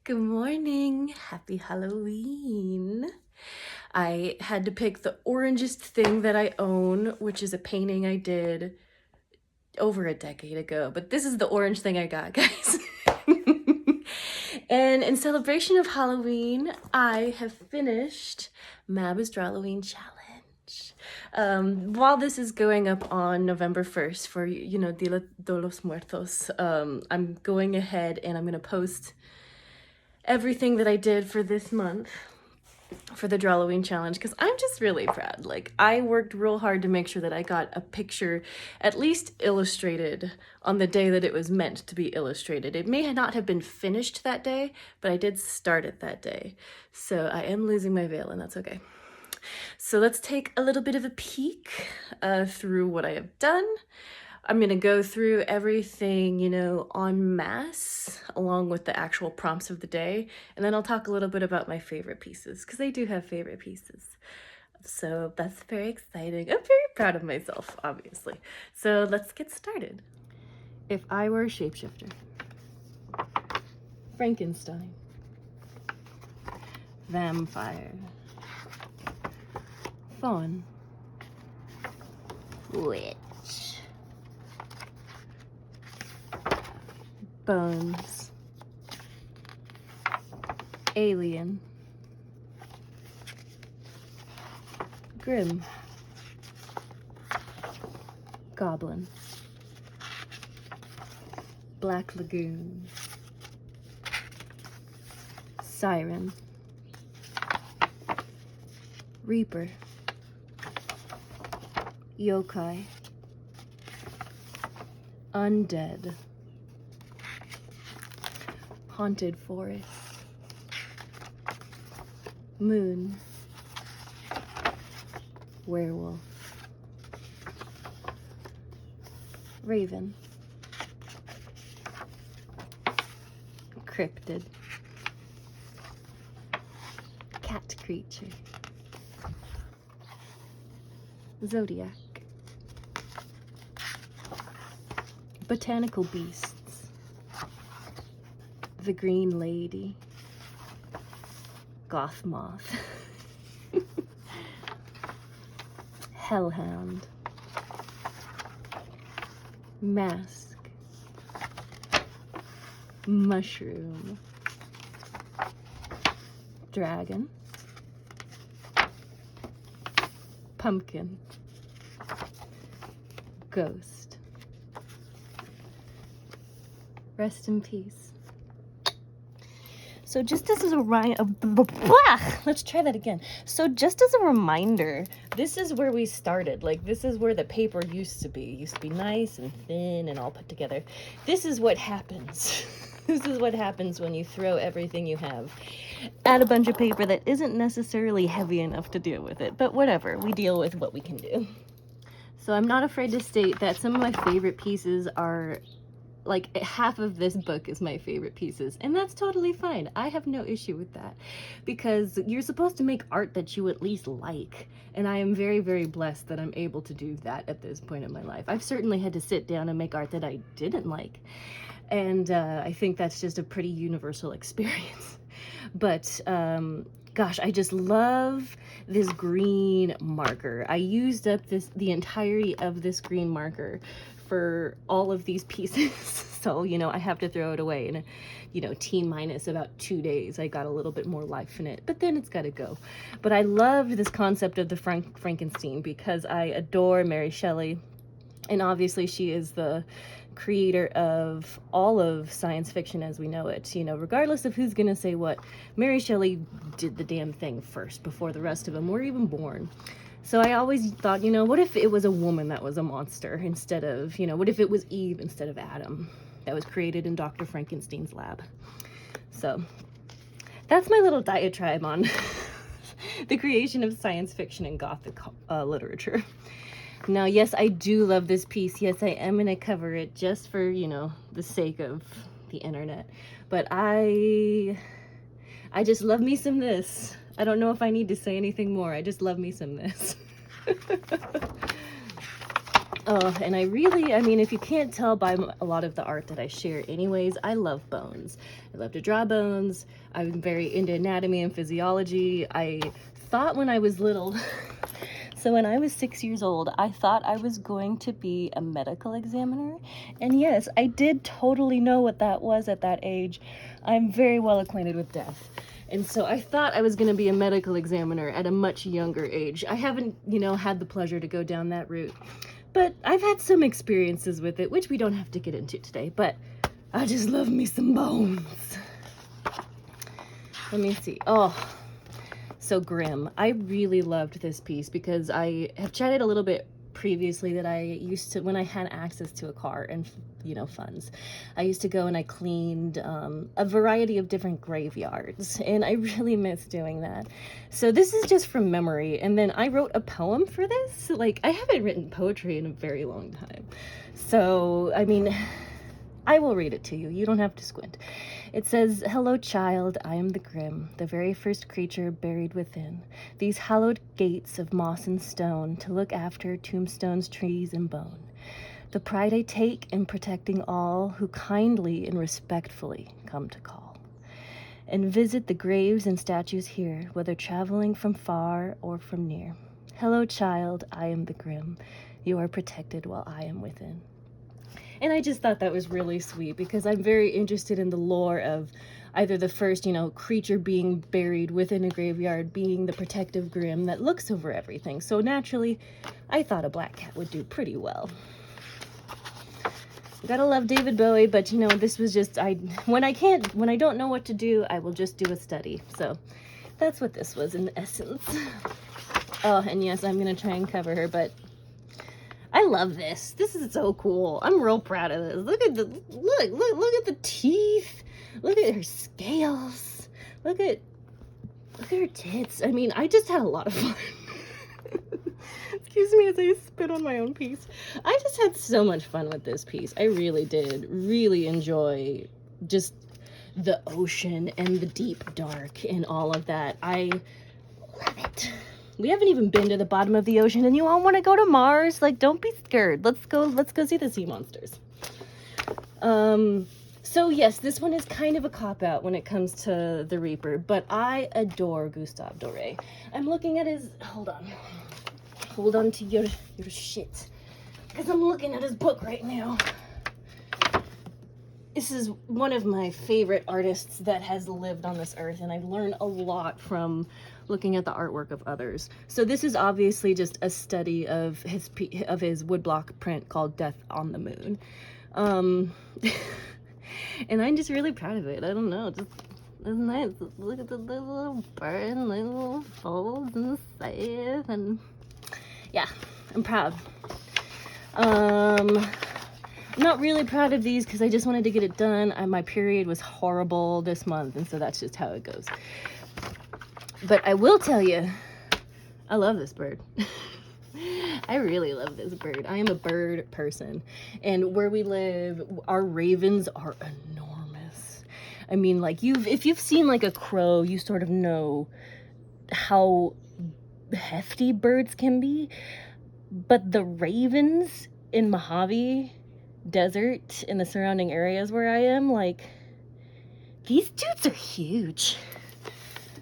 Good morning. Happy Halloween. I had to pick the orangest thing that I own, which is a painting I did over a decade ago. But this is the orange thing I got, guys. And in celebration of Halloween, I have finished Mab's Drawlloween challenge. While this is going up on November 1st for, Dia de los Muertos, I'm going ahead and I'm going to post everything that I did for this month for the Drawlloween challenge because I'm just really proud. Like, I worked real hard to make sure that I got a picture at least illustrated on the day that it was meant to be illustrated. It may not have been finished that day, but I did start it that day. So I am losing my veil, and that's okay. So let's take a little bit of a peek through what I have done. I'm going to go through everything, en masse, along with the actual prompts of the day. And then I'll talk a little bit about my favorite pieces, because I do have favorite pieces. So that's very exciting. I'm very proud of myself, obviously. So let's get started. If I were a shapeshifter, Frankenstein, vampire, fawn, witch, bones, alien, grim, goblin, black lagoon, siren, reaper, yokai, undead, haunted forest, moon, werewolf, raven, cryptid, cat creature, zodiac, botanical beasts, the green lady, goth moth, hellhound, mask, mushroom, dragon, pumpkin, ghost. Rest in peace. So just as a let's try that again. So just as a reminder, this is where we started. Like, this is where the paper used to be. It used to be nice and thin and all put together. This is what happens. This is what happens when you throw everything you have at a bunch of paper that isn't necessarily heavy enough to deal with it. But whatever, we deal with what we can do. So I'm not afraid to state that some of my favorite pieces are, like, half of this book is my favorite pieces, and that's totally fine. I have no issue with that, because you're supposed to make art that you at least like, and I am very, very blessed that I'm able to do that at this point in my life. I've certainly had to sit down and make art that I didn't like, and I think that's just a pretty universal experience. But gosh, I just love this green marker. I used up the entirety of this green marker for all of these pieces. So, I have to throw it away in, T-minus about 2 days. I got a little bit more life in it, but then it's got to go. But I love this concept of the Frankenstein because I adore Mary Shelley. And obviously she is the creator of all of science fiction as we know it. Regardless of who's gonna say what, Mary Shelley did the damn thing first before the rest of them were even born. So I always thought, what if it was a woman that was a monster instead of, what if it was Eve instead of Adam that was created in Dr. Frankenstein's lab? So that's my little diatribe on the creation of science fiction and Gothic literature. Now, yes, I do love this piece. Yes, I am going to cover it just for, the sake of the internet. But I just love me some this. I don't know if I need to say anything more. I just love me some this. Oh, and I mean, if you can't tell by a lot of the art that I share anyways, I love bones. I love to draw bones. I'm very into anatomy and physiology. I thought when I was little, so when I was 6 years old, I thought I was going to be a medical examiner. And yes, I did totally know what that was at that age. I'm very well acquainted with death. And so I thought I was going to be a medical examiner at a much younger age. I haven't, had the pleasure to go down that route. But I've had some experiences with it, which we don't have to get into today. But I just love me some bones. Let me see. Oh, so grim. I really loved this piece because I have chatted a little bit previously that I used to, when I had access to a car and funds, I used to go and I cleaned a variety of different graveyards, and I really miss doing that. So this is just from memory, and then I wrote a poem for this. Like, I haven't written poetry in a very long time, so I mean, I will read it to you. You don't have to squint. It says, "Hello, child, I am the grim, the very first creature buried within these hallowed gates of moss and stone to look after tombstones, trees, and bone. The pride I take in protecting all who kindly and respectfully come to call and visit the graves and statues here, whether traveling from far or from near. Hello, child, I am the grim. You are protected while I am within." And I just thought that was really sweet because I'm very interested in the lore of either the first, creature being buried within a graveyard being the protective grim that looks over everything. So naturally, I thought a black cat would do pretty well. Gotta love David Bowie, but this was just, when I don't know what to do, I will just do a study. So that's what this was in essence. Oh, and yes, I'm gonna try and cover her, but I love this. This is so cool. I'm real proud of this. Look at the teeth. Look at her scales. Look at her tits. I mean, I just had a lot of fun. Excuse me as I spit on my own piece. I just had so much fun with this piece. I really did. Really enjoy just the ocean and the deep dark and all of that. I love it. We haven't even been to the bottom of the ocean and you all want to go to Mars? Like, don't be scared. Let's go see the sea monsters. So yes, this one is kind of a cop-out when it comes to the Reaper, but I adore Gustave Doré. I'm looking at his, hold on to your shit, because I'm looking at his book right now. This is one of my favorite artists that has lived on this earth, and I've learned a lot from looking at the artwork of others. So this is obviously just a study of his woodblock print called Death on the Moon. And I'm just really proud of it. I don't know, just it's nice. Look at the little bird and little folds and the sand, and yeah, I'm proud. I'm not really proud of these because I just wanted to get it done. My period was horrible this month, and so that's just how it goes. But I will tell you, I love this bird. I really love this bird. I am a bird person. And where we live, our ravens are enormous. I mean, like, if you've seen like a crow, you sort of know how hefty birds can be. But the ravens in Mojave Desert, in the surrounding areas where I am, like, these dudes are huge.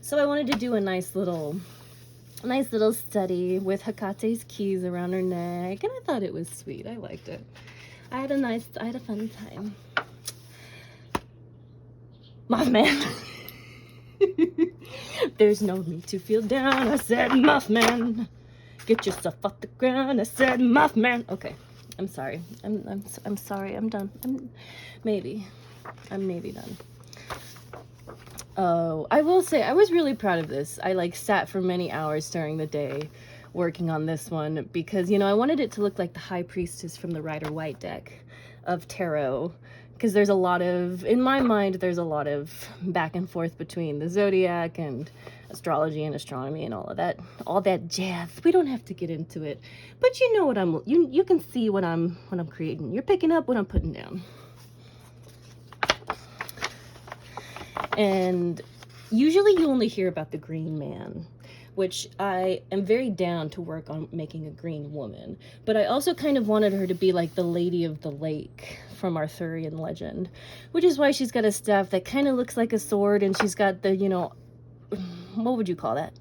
So I wanted to do a nice little study with Hekate's keys around her neck, and I thought it was sweet. I liked it. I had a fun time. Mothman. There's no need to feel down, I said, Mothman. Get yourself off the ground, I said, Mothman. Okay, I'm sorry. I'm sorry. I'm done. I'm maybe done. Oh, I will say I was really proud of this. I sat for many hours during the day working on this one because, I wanted it to look like the High Priestess from the Rider-Waite deck of tarot, because in my mind, there's a lot of back and forth between the zodiac and astrology and astronomy and all that jazz. We don't have to get into it, but you know what you can see what I'm creating. You're picking up what I'm putting down. And usually you only hear about the Green Man, which I am very down to work on making a green woman. But I also kind of wanted her to be like the Lady of the Lake from Arthurian legend, which is why she's got a staff that kind of looks like a sword, and she's got the, you know, what would you call that?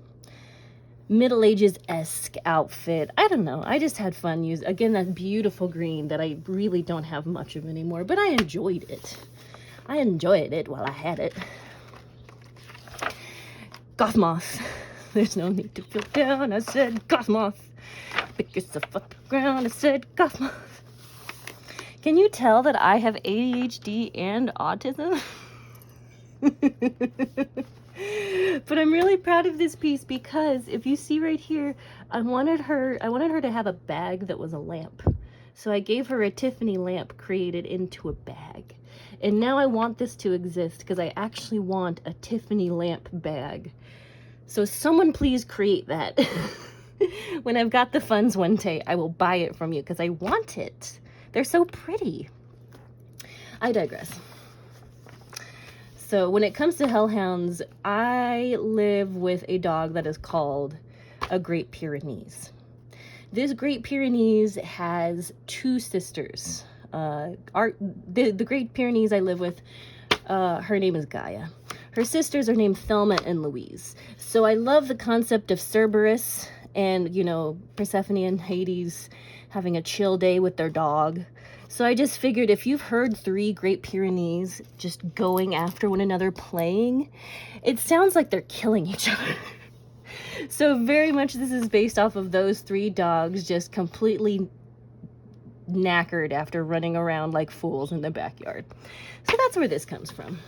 Middle Ages-esque outfit. I don't know. I just had fun using, again, that beautiful green that I really don't have much of anymore, but I enjoyed it. I enjoyed it while I had it. Goth moth. There's no need to feel down. I said goth moth. Pick yourself up the ground. I said goth moth. Can you tell that I have ADHD and autism? But I'm really proud of this piece because if you see right here, I wanted her to have a bag that was a lamp. So I gave her a Tiffany lamp created into a bag. And now I want this to exist because I actually want a Tiffany lamp bag. So someone please create that. When I've got the funds one day, I will buy it from you because I want it. They're so pretty. I digress. So when it comes to hellhounds, I live with a dog that is called a Great Pyrenees. This Great Pyrenees has two sisters. The Great Pyrenees I live with, her name is Gaia. Her sisters are named Thelma and Louise. So I love the concept of Cerberus and, you know, Persephone and Hades having a chill day with their dog. So I just figured if you've heard 3 Great Pyrenees just going after one another playing, it sounds like they're killing each other. So very much this is based off of those 3 dogs just completely knackered after running around like fools in the backyard. So that's where this comes from.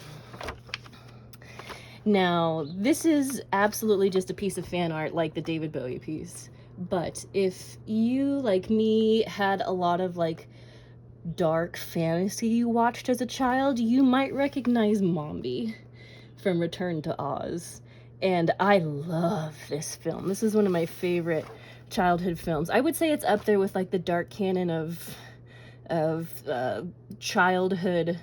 Now, this is absolutely just a piece of fan art like the David Bowie piece. But if you, like me, had a lot of like dark fantasy you watched as a child, you might recognize Mombi from Return to Oz. And I love this film. This is one of my favorite childhood films. I would say it's up there with like the dark canon of childhood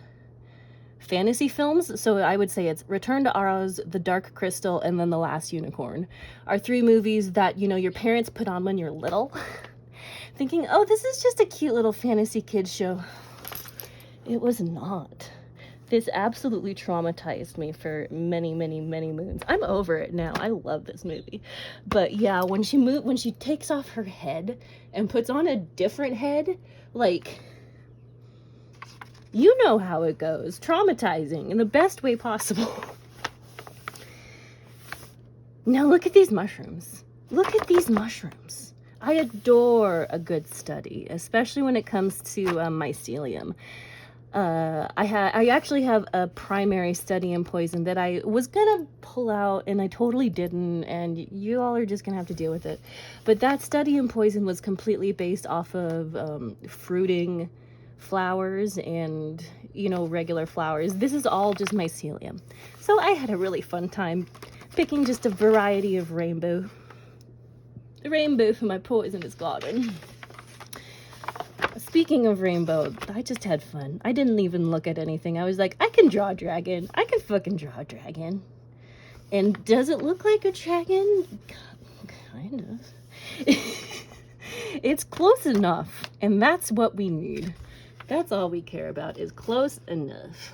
fantasy films. So I would say it's Return to Oz, The Dark Crystal, and then The Last Unicorn are 3 movies that, you know, your parents put on when you're little thinking, oh, this is just a cute little fantasy kids show. It was not. This absolutely traumatized me for many, many, many moons. I'm over it now. I love this movie. But yeah, when she takes off her head and puts on a different head, like, you know how it goes. Traumatizing in the best way possible. Now look at these mushrooms. Look at these mushrooms. I adore a good study, especially when it comes to mycelium. I actually have a primary study in poison that I was gonna pull out and I totally didn't, and you all are just gonna have to deal with it. But that study in poison was completely based off of fruiting flowers and, you know, regular flowers. This is all just mycelium. So I had a really fun time picking just a variety of rainbow for my poisonous garden. Speaking of rainbow, I just had fun. I didn't even look at anything. I was like, I can draw a dragon. I can fucking draw a dragon. And does it look like a dragon? Kind of. It's close enough. And that's what we need. That's all we care about, is close enough.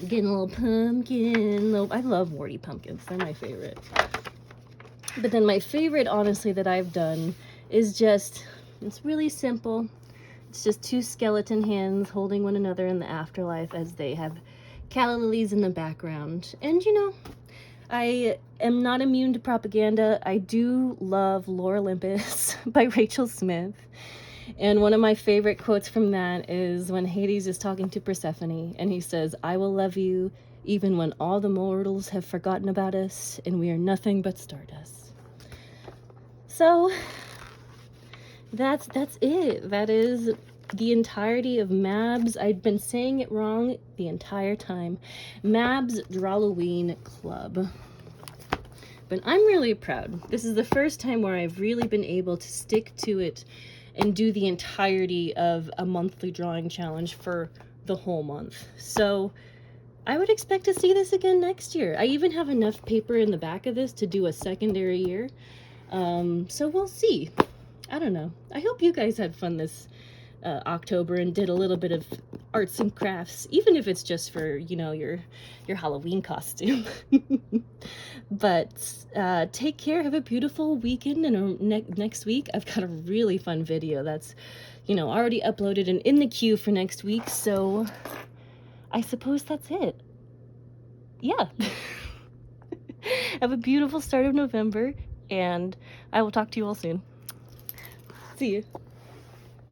Getting a little pumpkin. I love warty pumpkins. They're my favorite. But then my favorite, honestly, that I've done is just, it's really simple. It's just 2 skeleton hands holding one another in the afterlife as they have calla lilies in the background. And, you know, I am not immune to propaganda. I do love Lore Olympus by Rachel Smith. And one of my favorite quotes from that is when Hades is talking to Persephone and he says, I will love you even when all the mortals have forgotten about us and we are nothing but stardust. So that's it. That is the entirety of Mab's. I'd been saying it wrong the entire time. Mab's Drawlloween Club. But I'm really proud. This is the first time where I've really been able to stick to it and do the entirety of a monthly drawing challenge for the whole month. So I would expect to see this again next year. I even have enough paper in the back of this to do a secondary year. So we'll see. I don't know. I hope you guys had fun this October and did a little bit of arts and crafts, even if it's just for, you know, your Halloween costume. But take care, have a beautiful weekend, and next week I've got a really fun video that's, you know, already uploaded and in the queue for next week, so I suppose that's it. Yeah. Have a beautiful start of November, and I will talk to you all soon. See you.